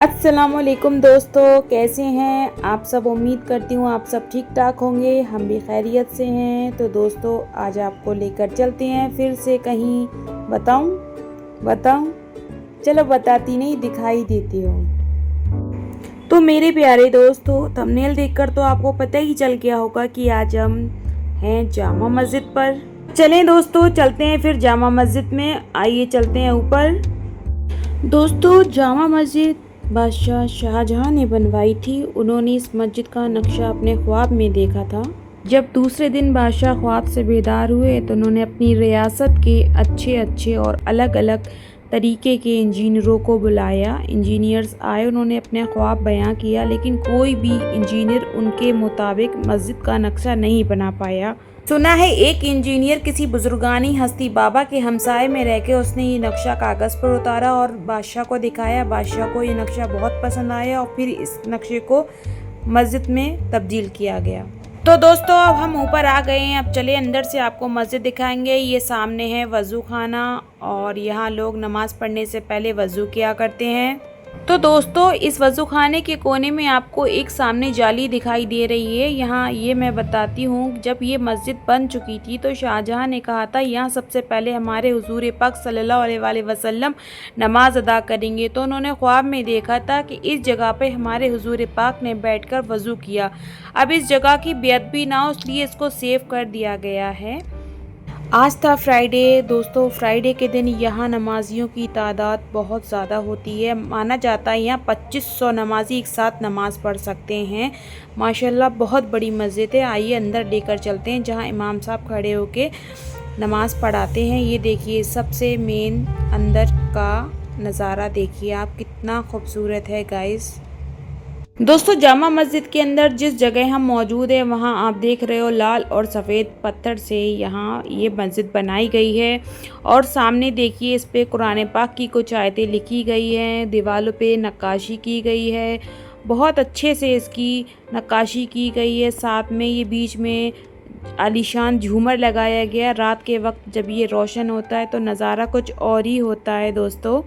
अस्सलामुअलैकुम दोस्तों, कैसे हैं आप सब। उम्मीद करती हूँ आप सब ठीक ठाक होंगे। हम भी खैरियत से हैं। तो दोस्तों आज आपको लेकर चलते हैं फिर से कहीं। बताऊं चलो बताती नहीं, दिखाई देती हूँ। तो मेरे प्यारे दोस्तों, थंबनेल देखकर तो आपको पता ही चल गया होगा कि आज हम हैं जामा मस्जिद पर। चलें दोस्तों, चलते हैं फिर जामा मस्जिद में। आइए चलते हैं ऊपर। दोस्तों जामा मस्जिद बादशाह शाहजहां ने बनवाई थी। उन्होंने इस मस्जिद का नक्शा अपने ख्वाब में देखा था। जब दूसरे दिन बादशाह ख्वाब से बेदार हुए तो उन्होंने अपनी रियासत के अच्छे अच्छे और अलग अलग तरीके के इंजीनियरों को बुलाया। इंजीनियर्स आए, उन्होंने अपने ख्वाब बयां किया, लेकिन कोई भी इंजीनियर उनके मुताबिक मस्जिद का नक्शा नहीं बना पाया। सुना है एक इंजीनियर किसी बुजुर्गानी हस्ती बाबा के हमसाए में रह के उसने ये नक्शा कागज़ पर उतारा और बादशाह को दिखाया। बादशाह को ये नक्शा बहुत पसंद आया और फिर इस नक्शे को मस्जिद में तब्दील किया गया। तो दोस्तों अब हम ऊपर आ गए हैं। अब चले अंदर से आपको मस्जिद दिखाएंगे। ये सामने है वज़ू खाना और यहाँ लोग नमाज़ पढ़ने से पहले वज़ू किया करते हैं। तो दोस्तों इस वज़ू खाने के कोने में आपको एक सामने जाली दिखाई दे रही है। यहाँ ये मैं बताती हूँ, जब ये मस्जिद बन चुकी थी तो शाहजहां ने कहा था यहाँ सबसे पहले हमारे हुजूर पाक सल्लल्लाहु अलैहि वसल्लम नमाज अदा करेंगे। तो उन्होंने ख्वाब में देखा था कि इस जगह पे हमारे हुजूर पाक ने बैठकर वज़ू किया। अब इस जगह की बेअदबी ना हो, इसलिए इसको सेव कर दिया गया है। आज था फ्राइडे दोस्तों। फ्राइडे के दिन यहाँ नमाजियों की तादाद बहुत ज़्यादा होती है। माना जाता है यहाँ 2500 नमाजी एक साथ नमाज़ पढ़ सकते हैं। माशाल्लाह बहुत बड़ी मस्जिद है। आइए अंदर लेकर चलते हैं जहाँ इमाम साहब खड़े होके नमाज़ पढ़ाते हैं। ये देखिए सबसे मेन अंदर का नज़ारा देखिए आप, कितना खूबसूरत है गाइस। दोस्तों जामा मस्जिद के अंदर जिस जगह हम मौजूद हैं वहाँ आप देख रहे हो लाल और सफ़ेद पत्थर से यहाँ ये मस्जिद बनाई गई है। और सामने देखिए इस पे कुरान पाक की कुछ आयतें लिखी गई हैं। दीवारों पे नक्काशी की गई है, बहुत अच्छे से इसकी नक्काशी की गई है। साथ में ये बीच में आलीशान झूमर लगाया गया। रात के वक्त जब ये रोशन होता है तो नज़ारा कुछ और ही होता है दोस्तों।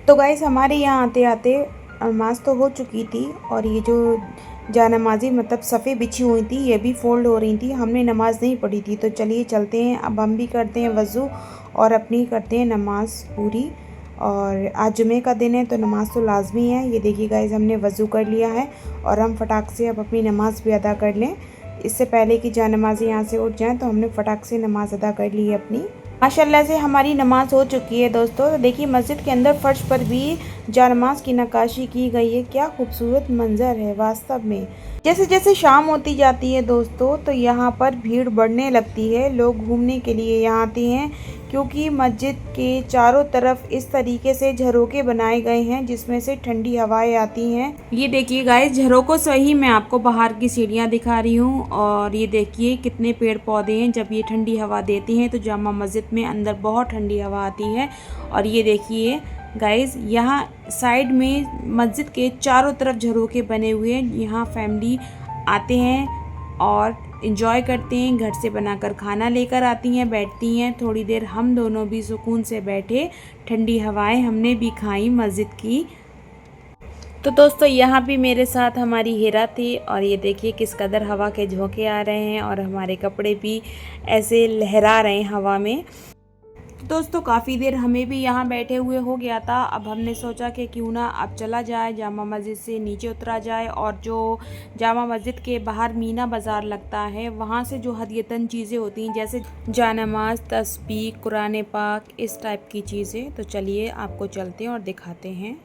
तो गाइस हमारे यहाँ आते आते नमाज तो हो चुकी थी और ये जो जानमाज़ी मतलब सफ़े बिछी हुई थी ये भी फ़ोल्ड हो रही थी। हमने नमाज़ नहीं पढ़ी थी। तो चलिए चलते हैं, अब हम भी करते हैं वज़ू और अपनी करते हैं नमाज़ पूरी। और आज जुमे का दिन है तो नमाज़ तो लाजमी है। ये देखिए गाइस हमने वज़ू कर लिया है और हम फटाक से अब अपनी नमाज़ भी अदा कर लें। इससे पहले कि जानमाज़ी यहाँ से उठ जाएँ तो हमने फटाक से नमाज़ अदा कर ली है अपनी। माशाल्लाह से हमारी नमाज हो चुकी है दोस्तों। तो देखिए मस्जिद के अंदर फर्श पर भी जानमाज की नक्काशी की गई है। क्या खूबसूरत मंजर है वास्तव में। जैसे जैसे शाम होती जाती है दोस्तों तो यहाँ पर भीड़ बढ़ने लगती है। लोग घूमने के लिए यहाँ आते हैं क्योंकि मस्जिद के चारों तरफ इस तरीके से झरोके बनाए गए हैं जिसमें से ठंडी हवाएं आती हैं। ये देखिए गाइस झरोकों से ही मैं आपको बाहर की सीढ़ियाँ दिखा रही हूँ और ये देखिए कितने पेड़ पौधे हैं। जब ये ठंडी हवा देती हैं तो जामा मस्जिद में अंदर बहुत ठंडी हवा आती है। और ये देखिए गाइस यहाँ साइड में मस्जिद के चारों तरफ झरोके बने हुए हैं। यहाँ फैमिली आते हैं और एंजॉय करते हैं। घर से बनाकर खाना लेकर आती हैं, बैठती हैं। थोड़ी देर हम दोनों भी सुकून से बैठे, ठंडी हवाएं हमने भी खाई मस्जिद की। तो दोस्तों यहाँ भी मेरे साथ हमारी हिरा थी और ये देखिए किस कदर हवा के झोंके आ रहे हैं और हमारे कपड़े भी ऐसे लहरा रहे हैं हवा में। दोस्तों काफ़ी देर हमें भी यहाँ बैठे हुए हो गया था। अब हमने सोचा कि क्यों ना अब चला जाए, जामा मस्जिद से नीचे उतरा जाए और जो जामा मस्जिद के बाहर मीना बाज़ार लगता है वहाँ से जो हदियतन चीज़ें होती हैं जैसे जानमाज, तस्बीह, कुरान पाक, इस टाइप की चीज़ें। तो चलिए आपको चलते हैं और दिखाते हैं।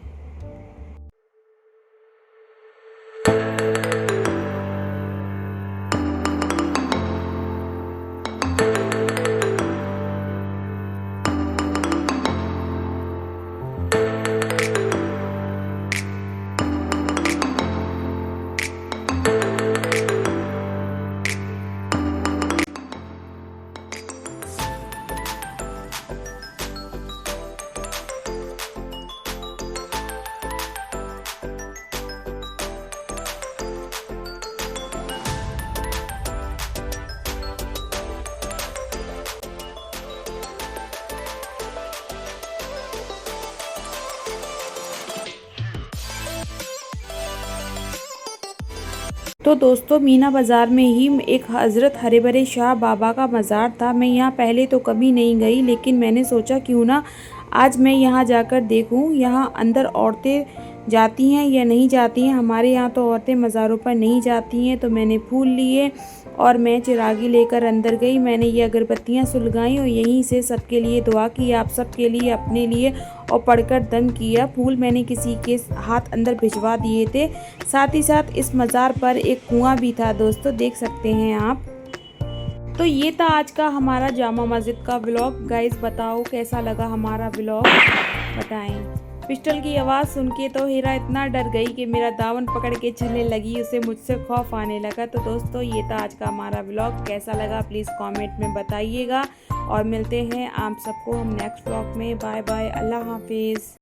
तो दोस्तों मीना बाज़ार में ही एक हज़रत हरे भरे शाह बाबा का मज़ार था। मैं यहाँ पहले तो कभी नहीं गई, लेकिन मैंने सोचा क्यों ना आज मैं यहाँ जाकर देखूँ यहाँ अंदर औरतें जाती हैं या नहीं जाती हैं। हमारे यहाँ तो औरतें मज़ारों पर नहीं जाती हैं। तो मैंने फूल लिए और मैं चिरागी लेकर अंदर गई। मैंने ये अगरबत्तियाँ सुलगाई और यहीं से सबके लिए दुआ की, आप सबके लिए, अपने लिए, और पढ़कर दम किया। फूल मैंने किसी के हाथ अंदर भिजवा दिए थे। साथ ही साथ इस मज़ार पर एक कुआं भी था दोस्तों, देख सकते हैं आप। तो ये था आज का हमारा जामा मस्जिद का व्लॉग। गाइस बताओ कैसा लगा हमारा व्लॉग, बताएं। पिस्टल की आवाज़ सुन के तो हीरा इतना डर गई कि मेरा दामन पकड़ के चलने लगी, उसे मुझसे खौफ आने लगा। तो दोस्तों ये था आज का हमारा व्लॉग, कैसा लगा प्लीज़ कमेंट में बताइएगा। और मिलते हैं आप सबको हम नेक्स्ट व्लॉग में। बाय बाय, अल्लाह हाफिज़।